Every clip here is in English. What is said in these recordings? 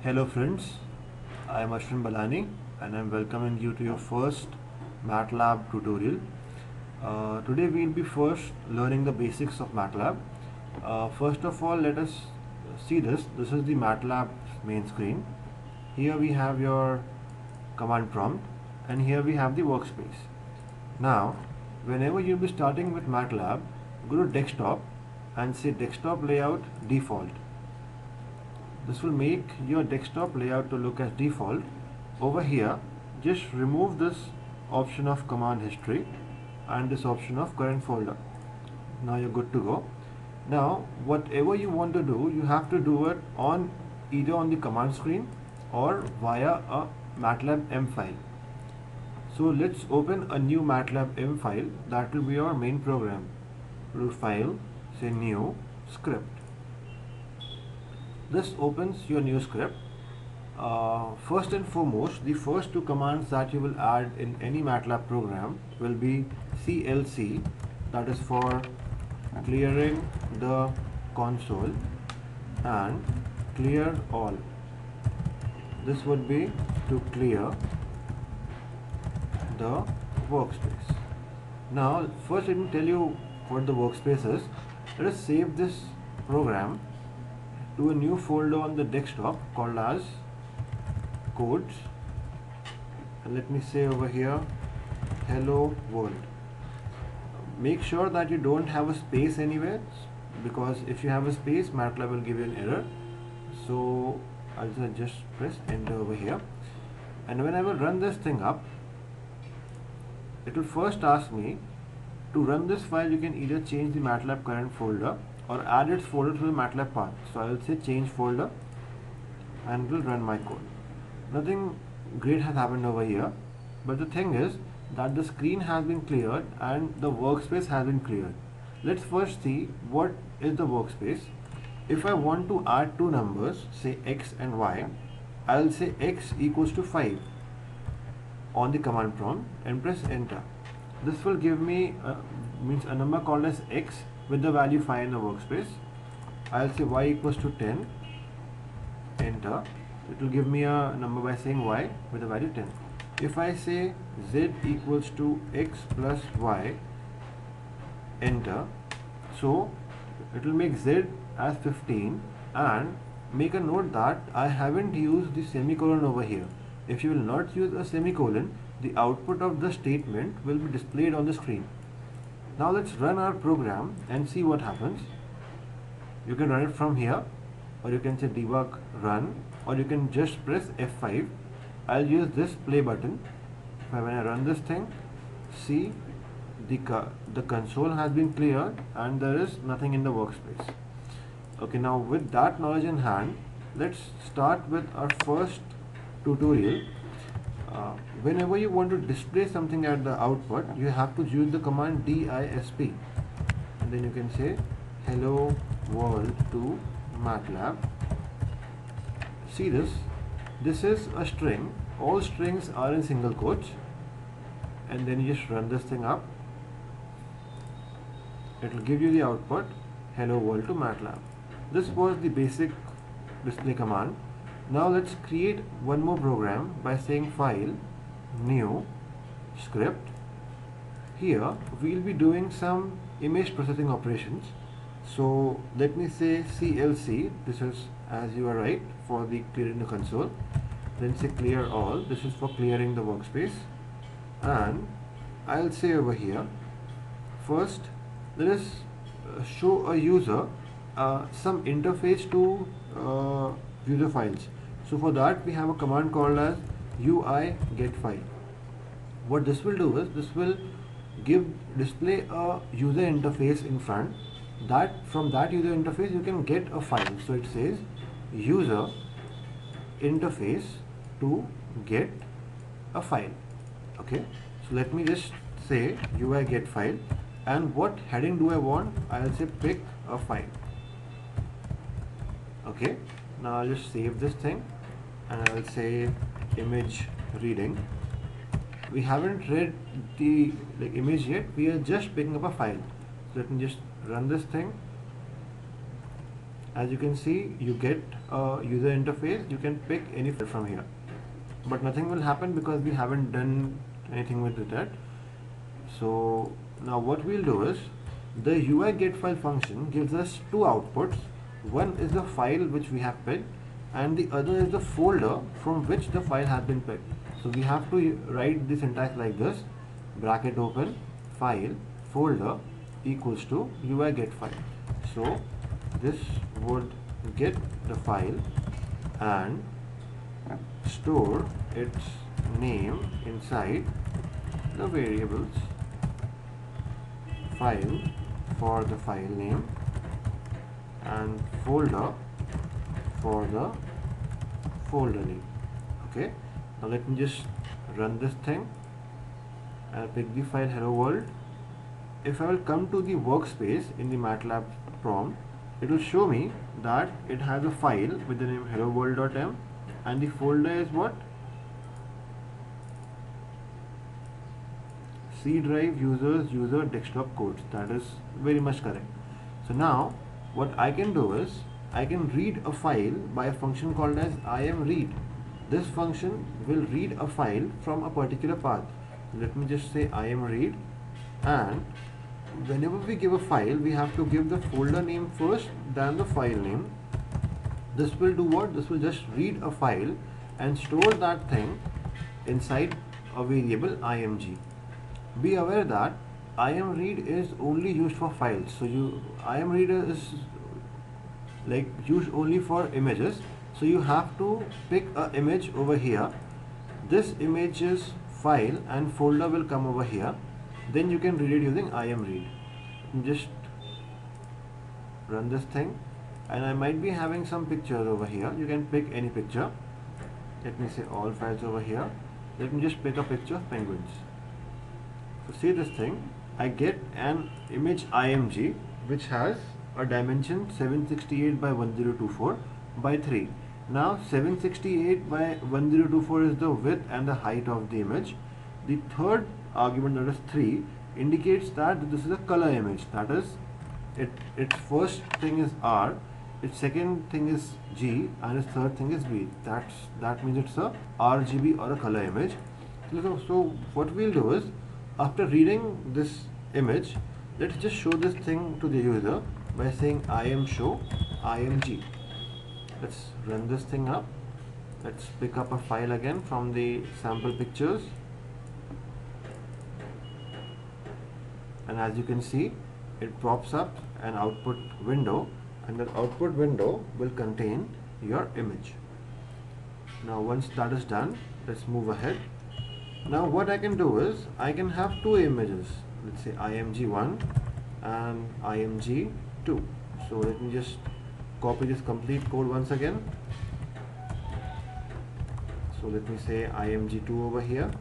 Hello friends, I am Ashwin Balani and I am welcoming you to your first Matlab tutorial. Today we will be first learning the basics of Matlab. First of all, let us see this. This is the Matlab main screen. Here we have your command prompt and here we have the workspace. Now, whenever you will be starting with Matlab, go to desktop and say desktop layout default. This will make your desktop layout to look as default. Over here, just remove this option of command history and this option of current folder. Now you're good to go. Now, whatever you want to do, you have to do it on either on the command screen or via a Matlab M file. So let's open a new Matlab M file. That will be our main program. Go to File, say New, Script. This opens your new script. First and foremost, the first two commands that you will add in any MATLAB program will be CLC, that is for clearing the console, and clear all. This would be to clear the workspace. Now, first let me tell you what the workspace is. Let us save this program to a new folder on the desktop called as codes, and let me say over here hello world. Make sure that you don't have a space anywhere, because if you have a space, MATLAB will give you an error. So I'll just press enter over here, and when I will run this thing up, it will first ask me to run this file. You can either change the MATLAB current folder or add its folder to the MATLAB path. So I will say change folder and will run my code. Nothing great has happened over here, but the thing is that the screen has been cleared and the workspace has been cleared. Let's first see what is the workspace. If I want to add two numbers, say x and y, I will say x equals to 5 on the command prompt and press enter. This will give me a number called as x with the value 5 in the workspace. I'll say y equals to 10, enter. It will give me a number by saying y with the value 10. If I say z equals to x plus y, enter. So it will make z as 15, and make a note that I haven't used the semicolon over here. If you will not use a semicolon, the output of the statement will be displayed on the screen. Now let's run our program and see what happens. You can run it from here, or you can say debug run, or you can just press F5. I'll use this play button. When I run this thing, see the console has been cleared and there is nothing in the workspace. Okay, now with that knowledge in hand, let's start with our first tutorial. Whenever you want to display something at the output, you have to use the command disp, and then you can say hello world to MATLAB. See this? This is a string. All strings are in single quotes, and then you just run this thing up. It will give you the output hello world to MATLAB. This was the basic display command. Now let's create one more program by saying file, new, script. Here we'll be doing some image processing operations. So let me say CLC, this is as you are right for the clearing the console. Then say clear all, this is for clearing the workspace. And I'll say over here, first let us show a user some interface to view the files. So for that we have a command called as UI get file. What this will do is this will display a user interface in front. That from that user interface you can get a file. So it says user interface to get a file. Okay, so let me just say UI get file, and what heading do I want? I'll say pick a file. Okay, now I'll just save this thing and I'll say image reading. We haven't read the image yet, we are just picking up a file. So let me just run this thing As you can see, you get a user interface. You can pick any file from here, but nothing will happen because we haven't done anything with it yet. So now what we'll do is, the UI get file function gives us two outputs. One is the file which we have picked, and the other is the folder from which the file has been picked. So we have to write the syntax like this: bracket open, file, folder equals to UI get file. So this would get the file and store its name inside the variables file for the file name and folder for the folder name. Okay, now let me just run this thing. I'll pick the file hello world. If I will come to the workspace in the Matlab prompt, it will show me that it has a file with the name hello world.m and the folder is what? C drive users user desktop codes. That is very much correct. So now what I can do is, I can read a file by a function called as imRead. This function will read a file from a particular path. Let me just say imRead, and whenever we give a file, we have to give the folder name first, then the file name. This will do what? This will just read a file and store that thing inside a variable img. Be aware that imRead is only used for files. So imRead is like used only for images. So you have to pick an image over here. This image's file and folder will come over here. Then you can read it using imRead. Just run this thing, and I might be having some pictures over here. You can pick any picture. Let me say all files over here. Let me just pick a picture of penguins. So see this thing, I get an image img which has a dimension 768 by 1024 by 3. Now 768 by 1024 is the width and the height of the image. The third argument, that is 3, indicates that this is a color image. That is, its first thing is R, its second thing is G, and its third thing is B. That means it's a RGB or a color image. So what we'll do is, after reading this image, let's just show this thing to the user by saying imshow img. Let's run this thing up. Let's pick up a file again from the sample pictures, and as you can see, it pops up an output window, and that output window will contain your image. Now once that is done, let's move ahead. Now what I can do is, I can have two images. Let's say img1 and img2. So let me just copy this complete code once again. So let me say img2 over here.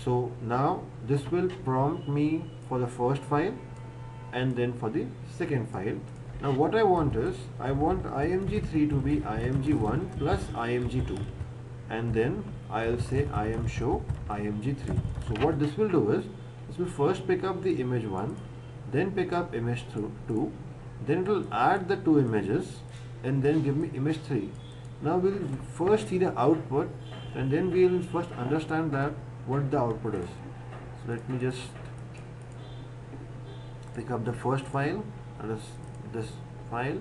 So now this will prompt me for the first file and then for the second file. Now what I want is, I want img3 to be img1 plus img2, and then I'll say imshow img3. So what this will do is, this will first pick up the image 1, then pick up image 2, then it will add the two images and then give me image 3. Now we'll first see the output, and then we'll first understand that what the output is. So let me just pick up the first file, that is this file.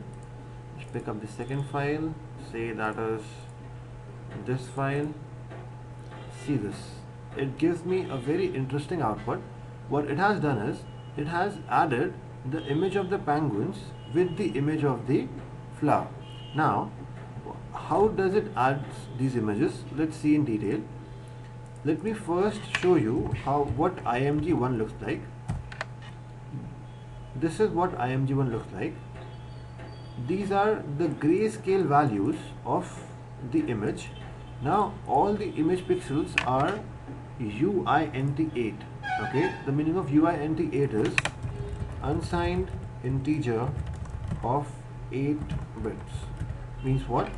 Just pick up the second file, say that is this file. See this, it gives me a very interesting output. What it has done is, it has added the image of the penguins with the image of the flower. Now how does it add these images? Let's see in detail. Let me first show you what img1 looks like. This is what img1 looks like. These are the grayscale values of the image. Now all the image pixels are uint8. Okay, the meaning of uint8 is unsigned integer of 8 bits. Means what?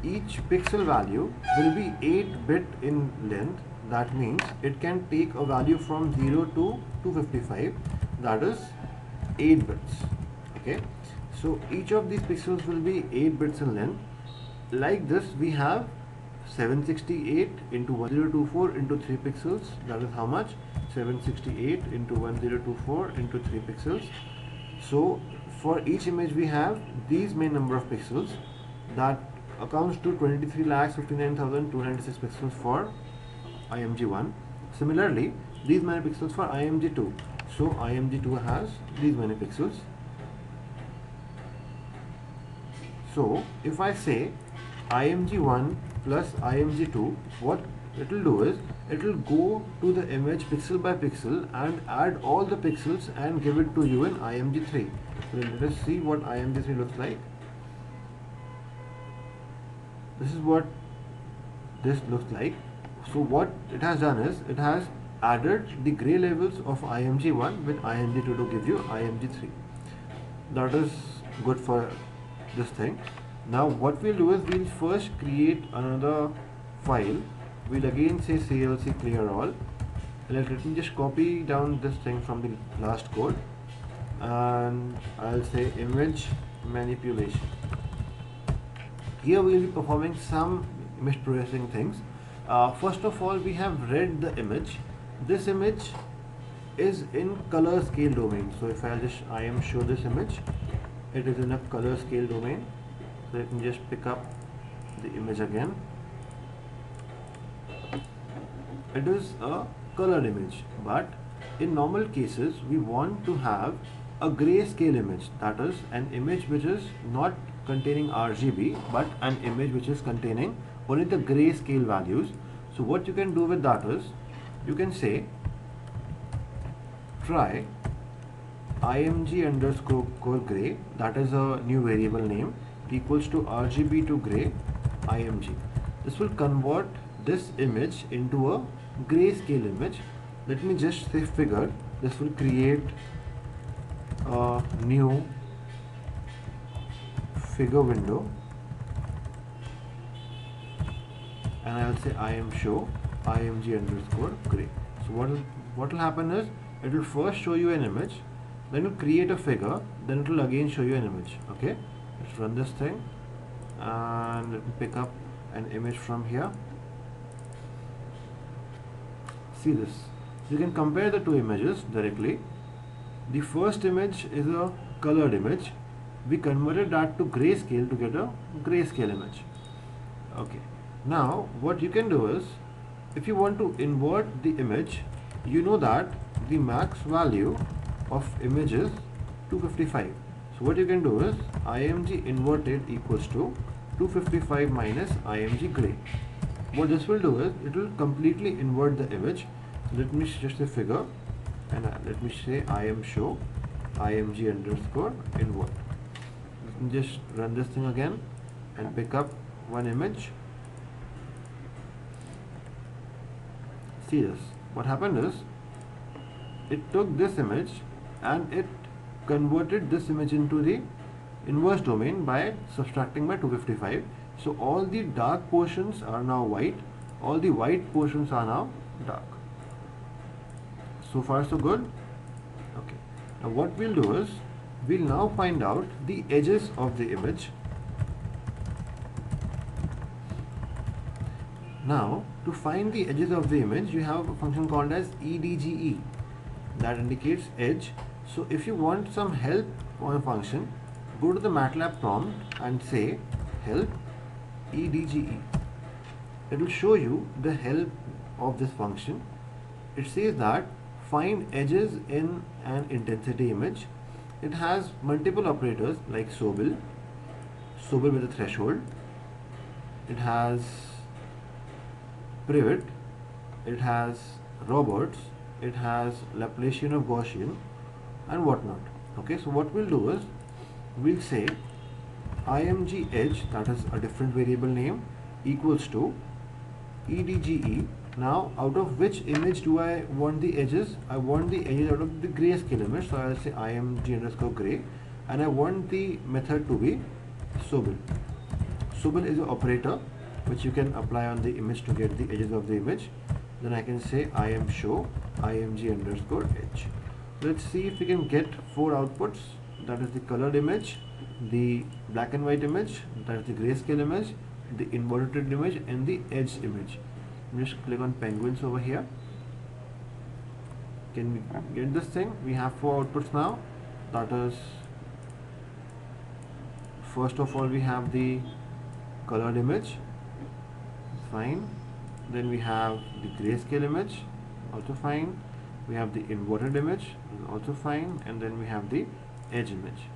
Each pixel value will be 8 bit in length. That means it can take a value from 0 to 255, that is 8 bits. Okay, So each of these pixels will be 8 bits in length. Like this, we have 768 into 1024 into 3 pixels. That is how much? 768 into 1024 into 3 pixels. So for each image we have these main number of pixels. That accounts to 23,59,296 pixels for IMG1. Similarly, these many pixels for IMG2. So IMG2 has these many pixels. So if I say IMG1 plus IMG2, what it will do is it will go to the image pixel by pixel and add all the pixels and give it to you in IMG3. So let us see what IMG3 looks like. This is what this looks like. So what it has done is it has added the gray levels of IMG1 with IMG2 to give you IMG3. That is good for this thing. Now what we'll do is we'll first create another file. We'll again say CLC clear all. Let me just copy down this thing from the last code, and I'll say image manipulation. Here we will be performing some image processing things. First of all, we have read the image. This image is in color scale domain. So if I am show this image, it is in a color scale domain. So let me just pick up the image again. It is a colored image, but in normal cases we want to have a grayscale image, that is an image which is not containing RGB but an image which is containing only the grayscale values. So what you can do with that is you can say try img underscore gray, that is a new variable name, equals to RGB to gray img. This will convert this image into a grayscale image. Let me just say figure. This will create a new figure window, and I'll say I am show img underscore gray. So what will happen is it will first show you an image, then it will create a figure, then it will again show you an image. Okay, let's run this thing and let me pick up an image from here. See this. You can compare the two images directly. The first image is a colored image. We converted that to grayscale to get a grayscale image. Okay. Now what you can do is, if you want to invert the image, you know that the max value of image is 255. So what you can do is img inverted equals to 255 minus img gray. What this will do is it will completely invert the image. Let me just say figure, and let me say I am show img underscore invert. Let me just run this thing again and pick up one image. See this. What happened is it took this image and it converted this image into the inverse domain by subtracting by 255. So all the dark portions are now white, all the white portions are now dark. So far so good. Okay. Now what we'll do is we'll now find out the edges of the image. Now to find the edges of the image, you have a function called as edge that indicates edge. So if you want some help on a function, go to the Matlab prompt and say help edge. It will show you the help of this function. It says that find edges in an intensity image. It has multiple operators like Sobel with a threshold. It has privet. It has Roberts. It has Laplacian of Gaussian and whatnot. Okay, so what we'll do is we'll say img edge, that is a different variable name, equals to edge. Now out of which image do I want the edges? I want the edges out of the grayscale image, so I'll say img underscore gray, and I want the method to be Sobel. Sobel is an operator which you can apply on the image to get the edges of the image. Then I can say I am show img underscore edge. Let's see if we can get 4 outputs. That is the colored image, the black and white image, that is the grayscale image, the inverted image, and the edged image. Just click on penguins over here. Can we get this thing? We have 4 outputs now. That is, first of all we have the colored image, fine. Then we have the grayscale image, also fine. We have the inverted image, also fine. And then we have the edge image.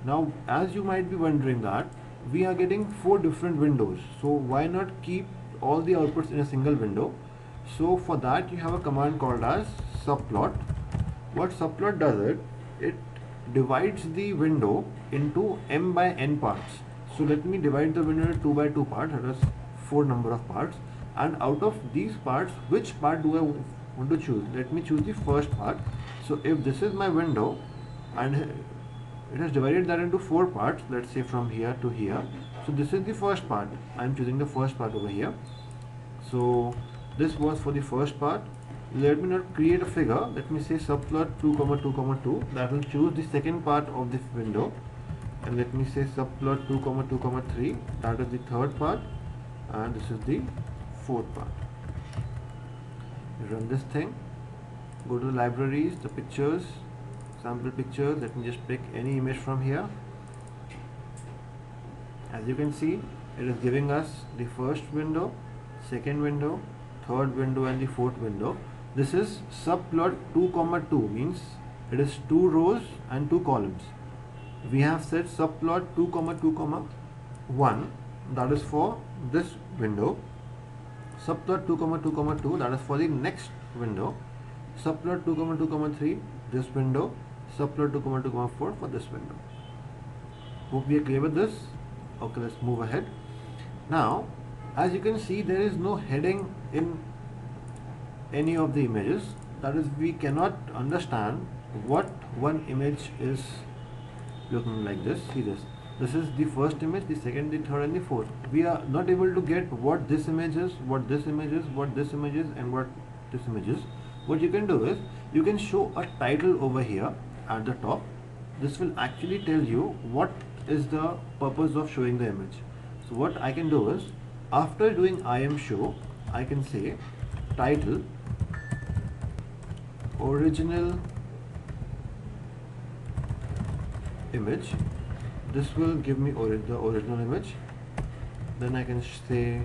Now, as you might be wondering that we are getting 4 different windows, so why not keep all the outputs in a single window? So for that you have a command called as subplot. What subplot does, it divides the window into m by n parts. So let me divide the window into 2 by 2 parts, that is 4 number of parts, and out of these parts, which part do I want to choose? Let me choose the first part. So if this is my window and it has divided that into 4 parts, let's say from here to here, so this is the first part. I am choosing the first part over here. So this was for the first part. Let me not create a figure. Let me say subplot 2, 2, 2. That will choose the second part of this window. And let me say subplot 2, 2, 3. That is the third part. And this is the fourth part. Run this thing. Go to the libraries, the pictures, sample pictures. Let me just pick any image from here. As you can see, it is giving us the first window, second window, third window, and the fourth window. This is subplot 2, 2, means it is 2 rows and 2 columns. We have set subplot 2, 2, 1, that is for this window. Subplot 2, 2, 2, that is for the next window. Subplot 2, 2, 3, this window. Subplot 2, 2, 4 for this window. Hope we are clear with this. Okay, let's move ahead. Now, as you can see, there is no heading in any of the images. That is, we cannot understand what one image is looking like this. See this. This is the first image, the second, the third, and the fourth. We are not able to get what this image is, what this image is, what this image is, and what this image is. What you can do is, you can show a title over here at the top. This will actually tell you what is the purpose of showing the image. So what I can do is, after doing IMShow, I can say title original image. This will give me the original image. Then I can say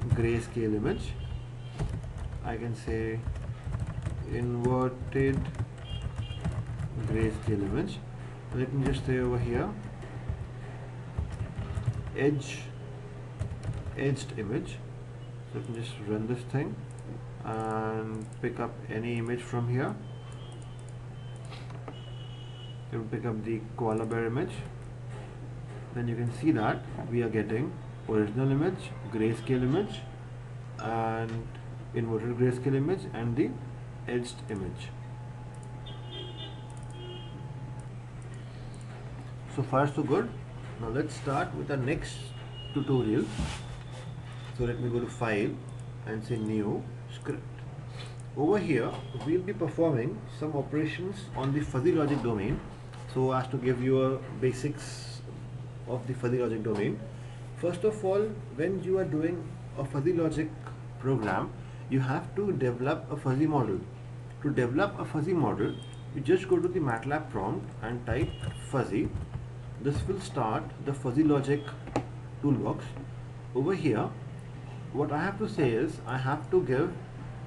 grayscale image. I can say inverted grayscale image. Let me just say over here edged image. So let me just run this thing and pick up any image from here. You will pick up the koala bear image. Then you can see that we are getting original image, grayscale image, and inverted grayscale image, and the edged image. So far so good. Now let's start with the next tutorial. So let me go to File and say New Script. Over here we'll be performing some operations on the fuzzy logic domain, so as to give you a basics of the fuzzy logic domain. First of all, when you are doing a fuzzy logic program, you have to develop a fuzzy model. To develop a fuzzy model, you just go to the Matlab prompt and type fuzzy. This will start the fuzzy logic toolbox. Over here, what I have to say is, I have to give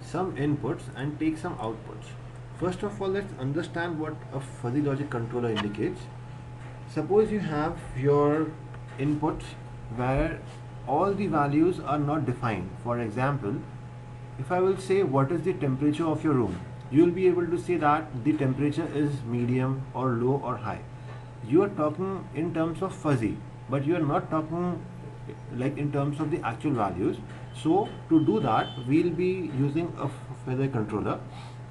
some inputs and take some outputs. First of all, let's understand what a fuzzy logic controller indicates. Suppose you have your inputs where all the values are not defined. For example, if I will say what is the temperature of your room, you will be able to say that the temperature is medium or low or high. You are talking in terms of fuzzy, but you are not talking like in terms of the actual values. So to do that, we'll be using a fuzzy controller.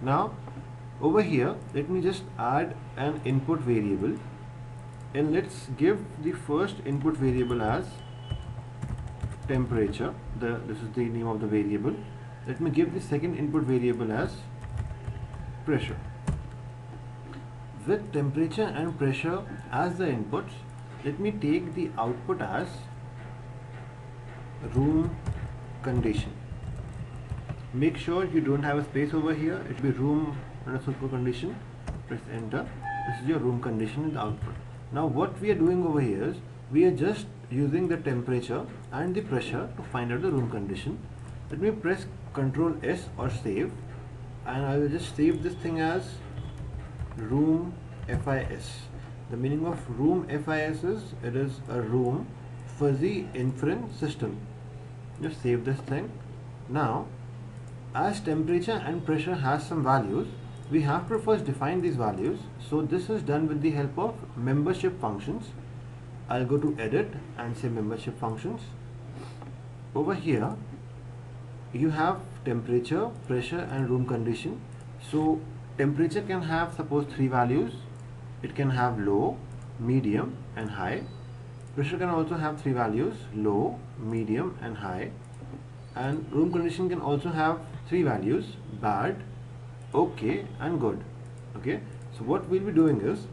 Now over here, let me just add an input variable, and let's give the first input variable as temperature. This is the name of the variable. Let me give the second input variable as pressure. with temperature and pressure as the inputs, let me take the output as room condition. Make sure you don't have a space over here. It will be room underscore condition. Press enter. This is your room condition in the output. Now what we are doing over here is we are just using the temperature and the pressure to find out the room condition. Let me press Ctrl S or save, and I will just save this thing as room FIS. The meaning of room FIS is it is a room fuzzy inference system. Just save this thing. Now as temperature and pressure has some values, we have to first define these values. So this is done with the help of membership functions. I'll go to edit and say membership functions. Over here you have temperature, pressure and room condition. So temperature can have suppose 3 values. It can have low, medium and high. Pressure can also have 3 values, low, medium and high. And room condition can also have 3 values, bad, okay and good. Okay, so what we'll be doing is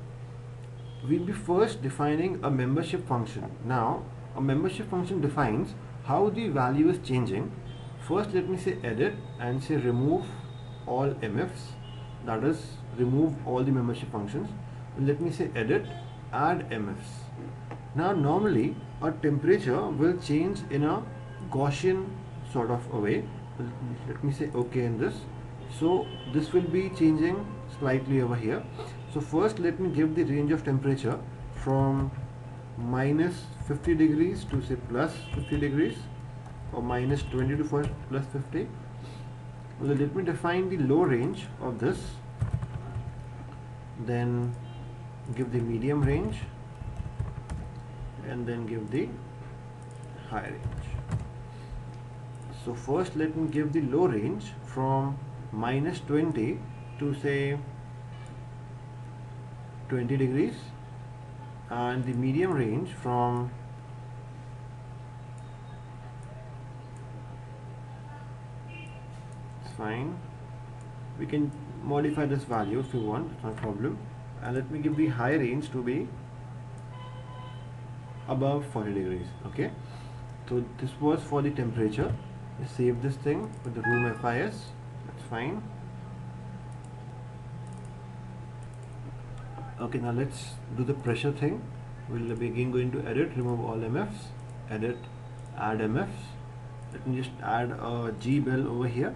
we'll be first defining a membership function. Now a membership function defines how the value is changing. First let me say edit and say remove all MFs, that is remove all the membership functions. Let me say edit add MFs. Now normally a temperature will change in a Gaussian sort of a way. Let me say okay in this. So this will be changing slightly over here. So first let me give the range of temperature from minus 50 degrees to say plus 50 degrees or minus 20 to plus 50. Well, let me define the low range of this, then give the medium range and then give the high range. So first let me give the low range from minus 20 to say 20 degrees and the medium range from it's fine, we can modify this value if you want, it's not a problem. And let me give the high range to be above 40 degrees. Okay, so this was for the temperature. Save this thing with the room FIS, that's fine. Okay, now let's do the pressure thing. We'll be again going to edit, remove all MFs, edit, add MFs. Let me just add a G bell over here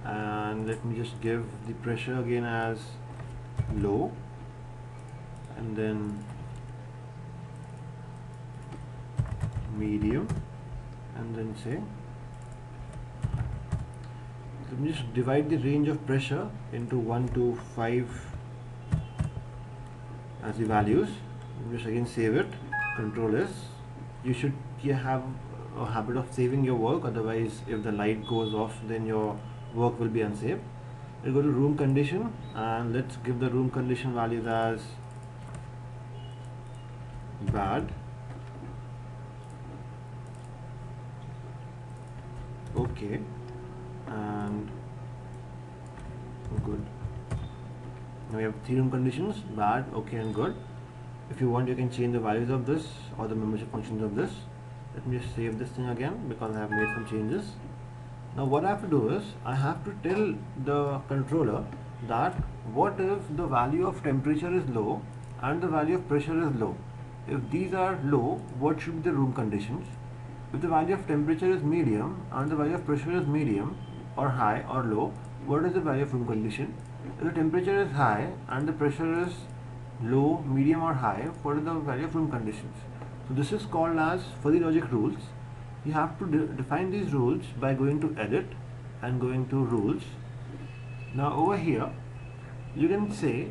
and let me just give the pressure again as low and then medium and then say, let me just divide the range of pressure into 1 to 5 as the values. Just again save it, Control S. You should have a habit of saving your work, otherwise if the light goes off then your work will be unsafe. We'll go to room condition and let's give the room condition values as bad, okay and good. Now we have 3 room conditions, bad, okay and good. If you want you can change the values of this or the membership functions of this. Let me just save this thing again because I have made some changes. Now what I have to do is I have to tell the controller that what if the value of temperature is low and the value of pressure is low. If these are low, what should be the room conditions? If the value of temperature is medium and the value of pressure is medium or high or low, what is the value of room condition? If the temperature is high and the pressure is low, medium or high, what is the value of room conditions? So this is called as fuzzy logic rules. You have to define these rules by going to edit and going to rules. Now over here you can say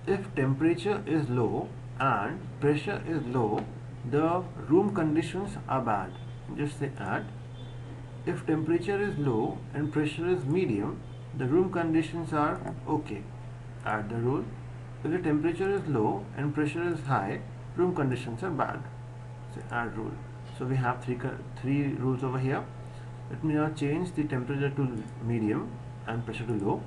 if temperature is low and pressure is low, the room conditions are bad. Just say add. If temperature is low and pressure is medium, the room conditions are okay. Add the rule. If the temperature is low and pressure is high, room conditions are bad. Say add rule. So we have three rules over here. Let me now change the temperature to medium and pressure to low.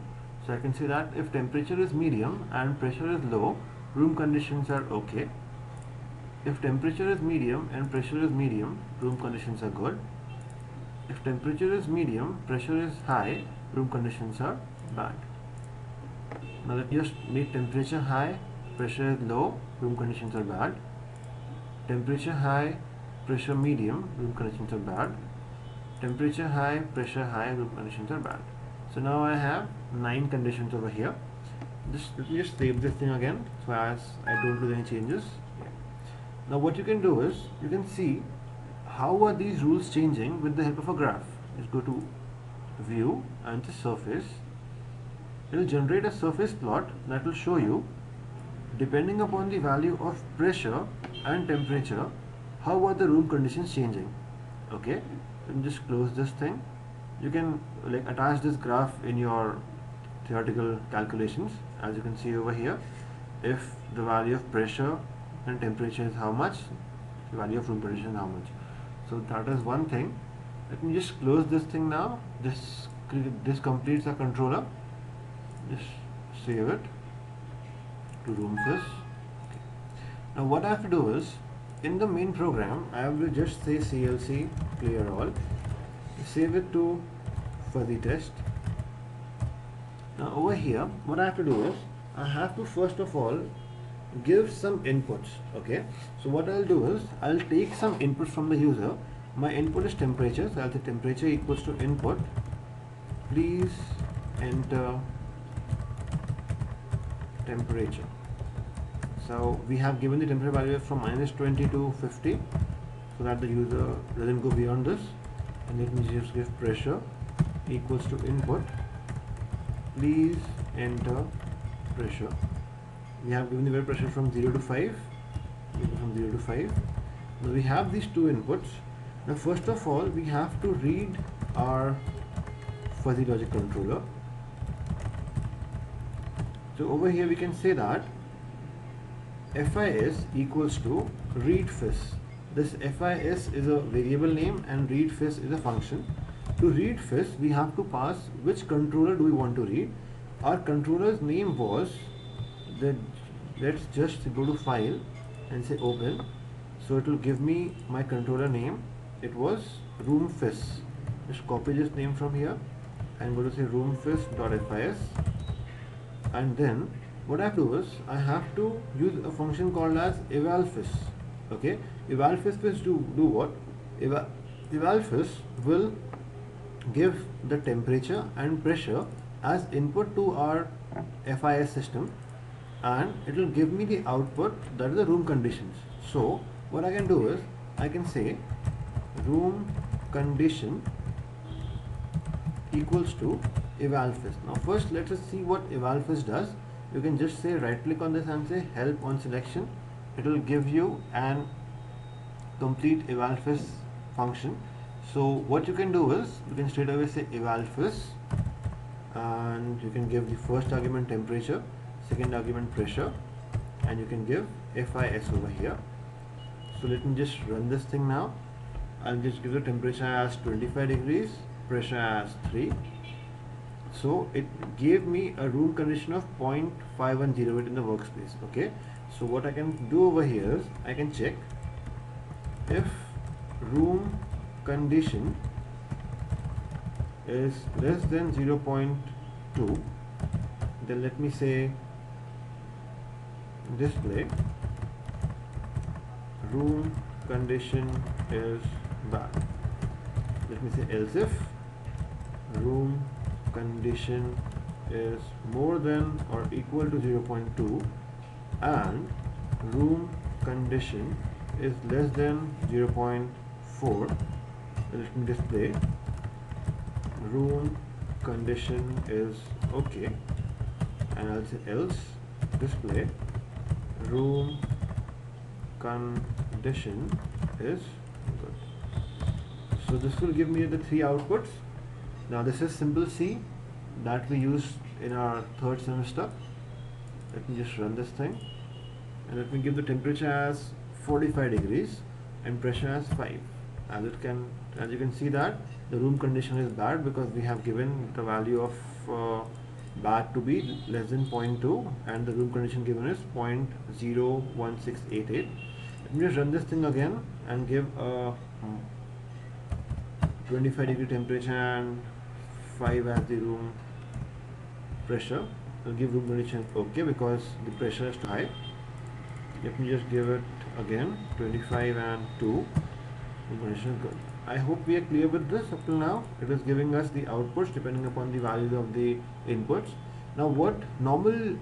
So I can say that if temperature is medium and pressure is low, room conditions are okay. If temperature is medium and pressure is medium, room conditions are good. If temperature is medium, pressure is high, room conditions are bad. Now let me just make temperature high, pressure is low, room conditions are bad. Temperature high, pressure medium, room conditions are bad. Temperature high, pressure high, room conditions are bad. So now I have 9 conditions over here. Let me just save this thing again so as I don't do any changes. Now what you can do is, you can see how are these rules changing with the help of a graph. Just go to view and the surface. It will generate a surface plot that will show you, depending upon the value of pressure and temperature, how are the room conditions changing. Okay, let me just close this thing. You can like attach this graph in your theoretical calculations. As you can see over here, if the value of pressure and temperature is how much, the value of room condition is how much. So that is one thing. Let me just close this thing now. This completes our controller. Just save it to roomfizz. Okay. Now what I have to do is, in the main program, I will just say CLC clear all, save it to fuzzy test. Now over here, what I have to do is, I have to first of all give some inputs. Okay, so what I'll do is, I'll take some inputs from the user. My input is temperature, so I'll say temperature equals to input. Please enter temperature. So we have given the temperature value from -20 to 50, so that the user doesn't go beyond this. And let me just give pressure equals to input. Please enter pressure. We have given the value pressure from 0 to 5. From 0 to 5. Now we have these two inputs. Now first of all, we have to read our fuzzy logic controller. So over here we can say that FIS equals to readFIS. This FIS is a variable name and readFIS is a function. To readFIS, we have to pass which controller do we want to read. Our controller's name was, let's just go to file and say open. So it will give me my controller name. It was roomfizz. Just copy this name from here and go to say roomfizz.fis. And then what I have to do is, I have to use a function called as evalfizz. Okay, evalfizz will do what? Evalfizz will give the temperature and pressure as input to our FIS system, and it will give me the output, that is the room conditions. So what I can do is, I can say room condition equals to evalfizz. Now first let us see what evalfizz does. You can just say right click on this and say help on selection. It will give you an complete evalfizz function. So what you can do is, you can straight away say evalfizz, and you can give the first argument temperature, second argument pressure, and you can give FIS over here. So let me just run this thing now. I'll just give the temperature as 25 degrees, pressure as 3. So it gave me a room condition of 0.5108 in the workspace. Okay, so what I can do over here is, I can check if room condition is less than 0.2, then let me say display room condition is bad. Let me say else if room condition is more than or equal to 0.2 and room condition is less than 0.4, let me display room condition is okay, and I'll say else display room condition is good. So this will give me the 3 outputs. Now this is simple C that we used in our 3rd semester. Let me just run this thing, and let me give the temperature as 45 degrees and pressure as 5. As you can see that the room condition is bad because we have given the value of bat to be less than 0.2 and the room condition given is 0.01688. Let me just run this thing again and give a 25-degree temperature and 5 as the room pressure. I'll give room condition okay because the pressure is too high. Let me just give it again 25 and 2. Room condition good. I hope we are clear with this up till now. It is giving us the outputs depending upon the value of the inputs. Now what normal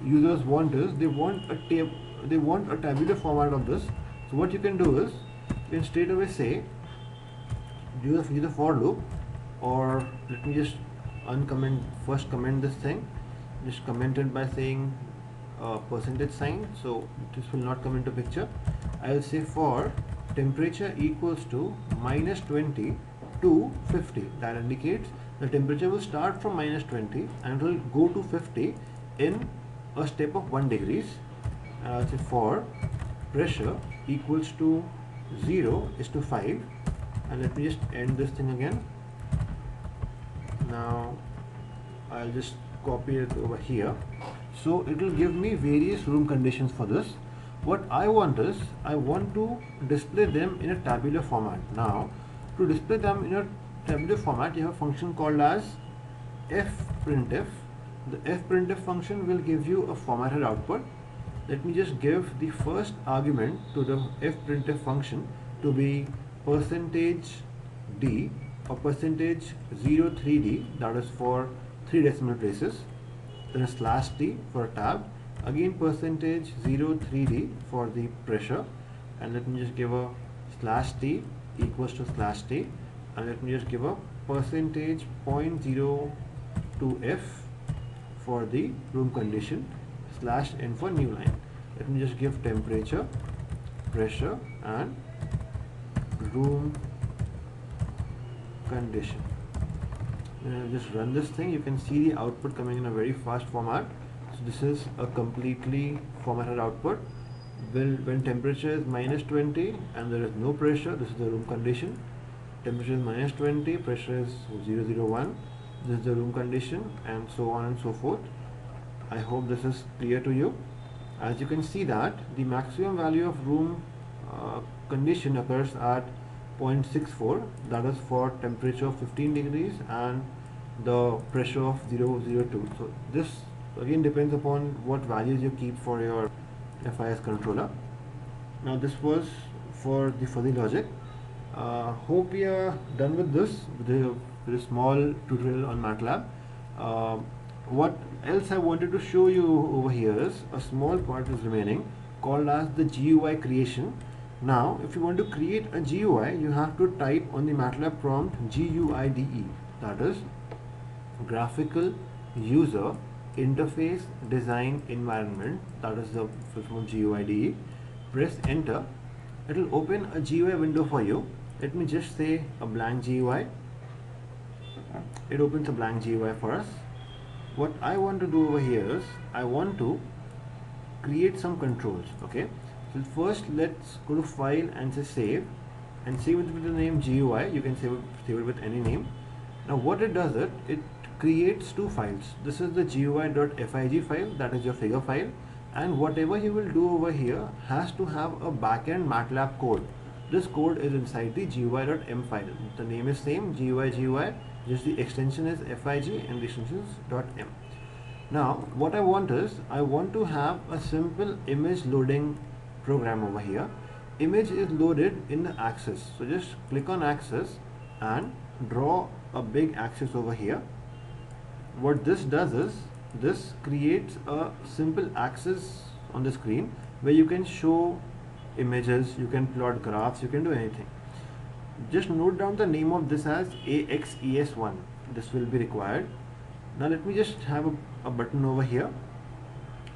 users want is they want a tabular format of this. So what you can do is you can straight away say use the for loop, or let me just first comment this thing, just comment it by saying percentage sign, so this will not come into picture. I will say for temperature equals to -20 to 50. That indicates the temperature will start from -20 and it will go to 50 in a step of 1 degrees. And I'll say for pressure equals to 0 is to 5, and let me just end this thing again. Now I'll just copy it over here, so it will give me various room conditions for this. What I want is I want to display them in a tabular format. Now to display them in a tabular format, you have a function called as fprintf. The fprintf function will give you a formatted output. Let me just give the first argument to the fprintf function to be %d or %03d, that is for 3 decimal places, then a /t for a tab, again %03d for the pressure, and let me just give a /t equals to /t, and let me just give a %.02f for the room condition, /n for new line. Let me just give temperature, pressure and room condition. Just run this thing. You can see the output coming in a very fast format. So this is a completely formatted output. When temperature is -20 and there is no pressure, this is the room condition. Temperature is -20, pressure is 001, this is the room condition, and so on and so forth. I hope this is clear to you. As you can see that the maximum value of room condition occurs at 0.64, that is for temperature of 15 degrees and the pressure of 002. So this again depends upon what values you keep for your FIS controller. Now this was for the fuzzy logic. Hope we are done with this, with a very small tutorial on Matlab. What else I wanted to show you over here is a small part is remaining called as the GUI creation. Now if you want to create a GUI, you have to type on the Matlab prompt GUIDE, that is graphical user interface design environment, that is the full form GUIDE. Press enter. It will open a GUI window for you. Let me just say a blank GUI. It opens a blank GUI for us. What I want to do over here is I want to create some controls. Okay, so first let's go to file and say save, and save it with the name GUI. You can save it with any name. Now what it does, it creates two files. This is the GUI.fig file, that is your figure file, and whatever you will do over here has to have a backend Matlab code. This code is inside the GUI.m file. The name is same, GUI, just the extension is fig and the extension is .m. Now what I want is I want to have a simple image loading program over here. Image is loaded in the axis, so just click on axis and draw a big axis over here. What this does is this creates a simple axis on the screen where you can show images, you can plot graphs, you can do anything. Just note down the name of this as AXES1. This will be required. Now let me just have a button over here,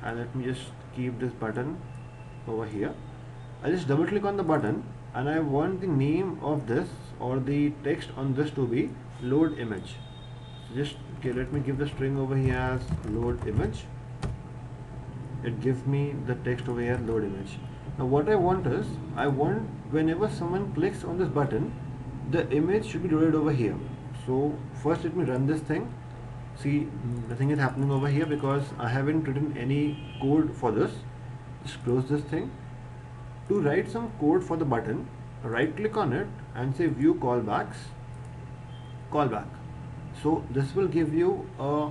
and let me just keep this button over here. I just double click on the button and I want the name of this or the text on this to be load image. So just let me give the string over here as load image. It gives me the text over here load image. Now what I want is I want whenever someone clicks on this button, the image should be loaded over here. So first let me run this thing. See, nothing is happening over here because I haven't written any code for this. Just close this thing. To write some code for the button, right click on it and say view callbacks, callback. So this will give you a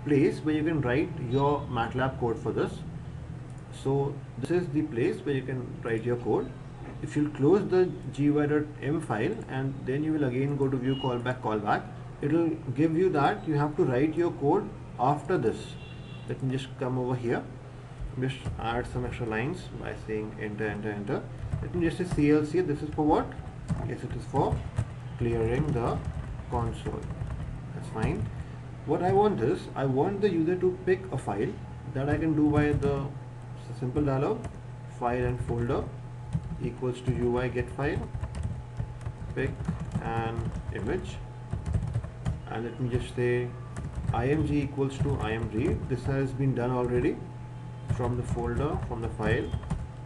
place where you can write your Matlab code for this. So this is the place where you can write your code. If you close the GUI.m file and then you will again go to view callback, it will give you that you have to write your code after this. Let me just come over here, just add some extra lines by saying enter, enter, enter. Let me just say CLC. This is for what? Yes, it is for clearing the console. That's fine. What I want is, I want the user to pick a file. That I can do by the simple dialog, file and folder equals to UI get file, pick an image, and let me just say img equals to img. This has been done already from the folder, from the file,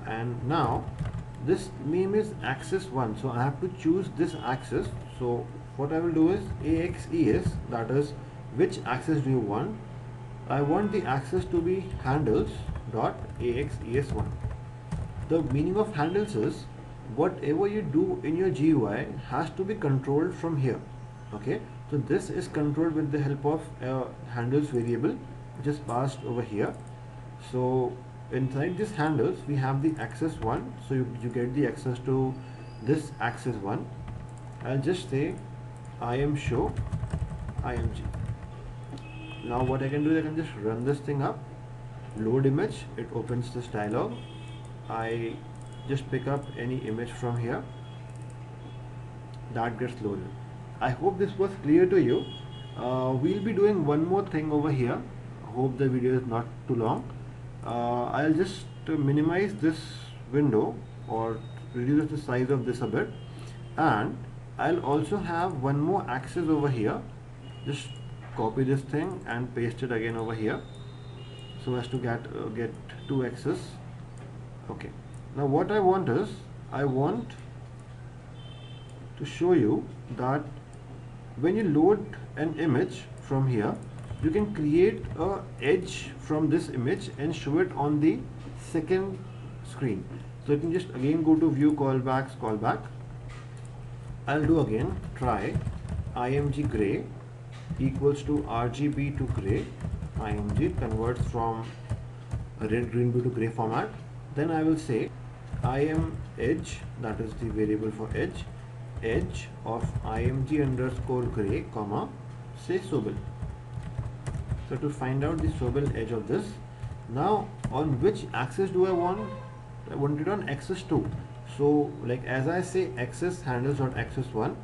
and now this name is access 1, so I have to choose this access. So what I will do is AXES, that is which access do you want. I want the access to be handles.axes1. The meaning of handles is whatever you do in your GUI has to be controlled from here. Okay, so this is controlled with the help of handles variable which is passed over here. So inside this handles we have the access 1, so you get the access to this access 1. I'll just say im show img. Now what I can do is I can just run this thing up, load image, it opens this dialog. I just pick up any image from here, that gets loaded. I hope this was clear to you. We'll be doing one more thing over here. Hope the video is not too long. I'll just minimize this window or reduce the size of this a bit, and I'll also have one more access over here. Just copy this thing and paste it again over here so as to get two access. Okay, now what I want is, I want to show you that when you load an image from here, you can create a edge from this image and show it on the second screen. So you can just again go to view callbacks, callback. I'll do again try img gray equals to RGB to gray. img converts from a red, green, blue to gray format. Then I will say im edge, that is the variable for edge, edge of img underscore gray, comma, say Sobel. So to find out the Sobel edge of this, now on which axis do I want? I want it on axis 2. So like as I say axis handles.axis 1,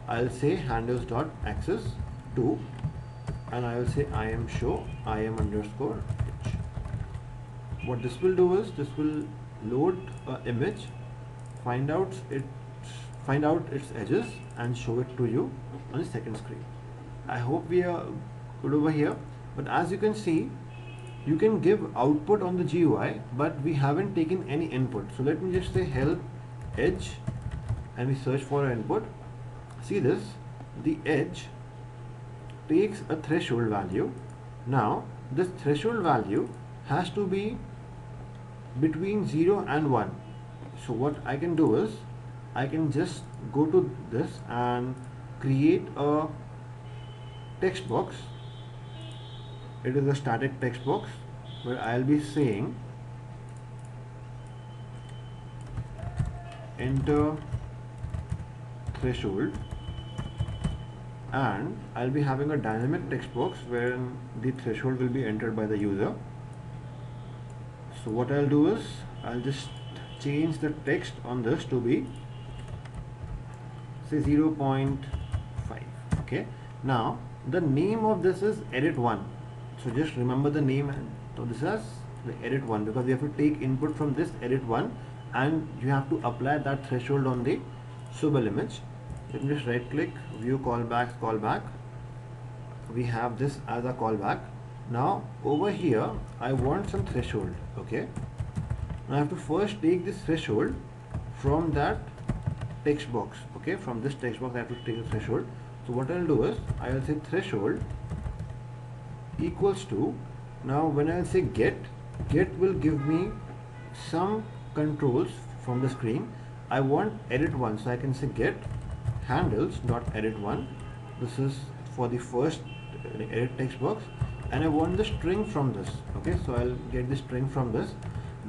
I'll say handles.axis 2, and I will say im show im underscore edge. What this will do is, this will load an image, find out its edges and show it to you on the second screen. I hope we are good over here, but as you can see, you can give output on the GUI, but we haven't taken any input. So let me just say help edge and we search for an input. See this, the edge takes a threshold value. Now this threshold value has to be between 0 and 1. So what I can do is, I can just go to this and create a text box. It is a static text box where I'll be saying enter threshold, and I'll be having a dynamic text box wherein the threshold will be entered by the user. So what I'll do is, I'll just change the text on this to be say 0.5. Okay, now the name of this is edit1. So just remember the name. So this is the edit1 because we have to take input from this edit1 and you have to apply that threshold on the Sobel image. Let me just right click, view callbacks, callback. We have this as a callback. Now over here I want some threshold. Okay, now I have to first take this threshold from that text box. Okay, from this text box I have to take the threshold. So what I'll do is, I will say threshold equals to, now when I say get will give me some controls from the screen. I want edit one, so I can say get handles dot edit one. This is for the first edit text box, and I want the string from this. Okay, so I'll get the string from this,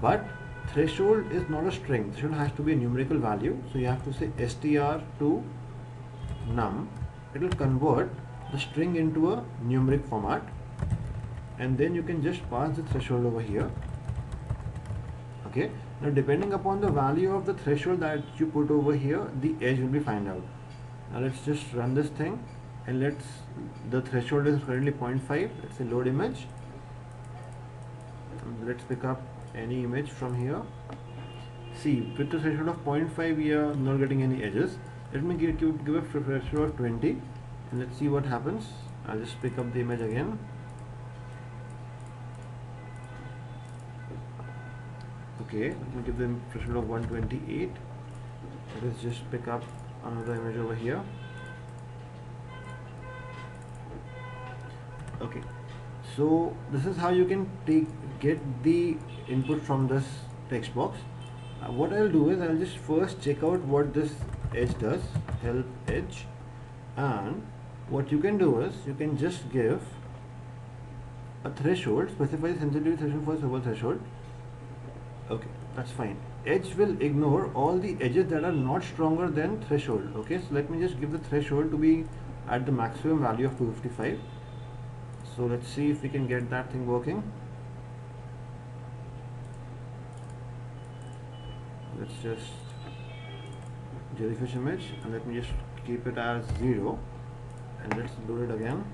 but threshold is not a string. Threshold has to be a numerical value, so you have to say str to num. It will convert the string into a numeric format, and then you can just pass the threshold over here. Okay, now depending upon the value of the threshold that you put over here, the edge will be found out. Now let's just run this thing, and the threshold is currently 0.5. let's say load image, and let's pick up any image from here. See, with the threshold of 0.5 we are not getting any edges. Let me give a threshold of 20, and let's see what happens. I'll just pick up the image again. Okay, let me give the threshold of 128. Let's just pick up another image over here. Okay, so this is how you can get the input from this text box. What I'll do is I'll just first check out what this edge does, help edge, and what you can do is you can just give a threshold, specify the sensitivity threshold for super threshold. Okay, that's fine. Edge will ignore all the edges that are not stronger than threshold. Okay, so let me just give the threshold to be at the maximum value of 255. So let's see if we can get that thing working. Let's just jellyfish image, and let me just keep it as 0, and let's load it again.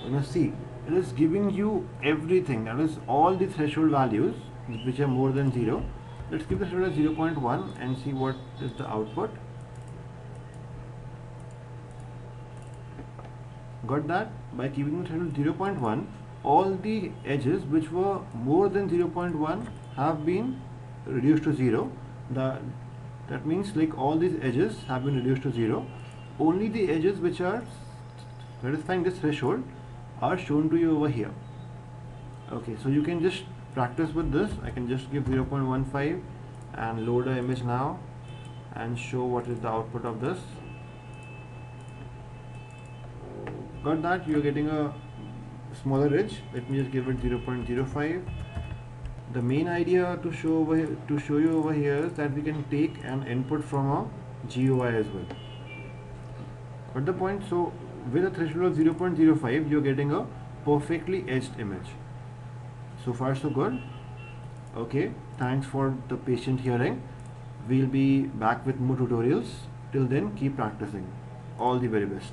Now see, it is giving you everything, that is all the threshold values which are more than 0. Let's give the threshold as 0.1 and see what is the output. Got that? By keeping the threshold 0.1, all the edges which were more than 0.1 have been reduced to 0. That means like all these edges have been reduced to 0. Only the edges which are satisfying this threshold are shown to you over here. Okay, so you can just practice with this. I can just give 0.15 and load an image now and show what is the output of this. Got that? You are getting a smaller edge. Let me just give it 0.05. The main idea to show you over here is that we can take an input from a GUI as well. Got the point? So with a threshold of 0.05, you're getting a perfectly edged image. So far so good. Okay, thanks for the patient hearing. We'll be back with more tutorials. Till then, keep practicing. All the very best.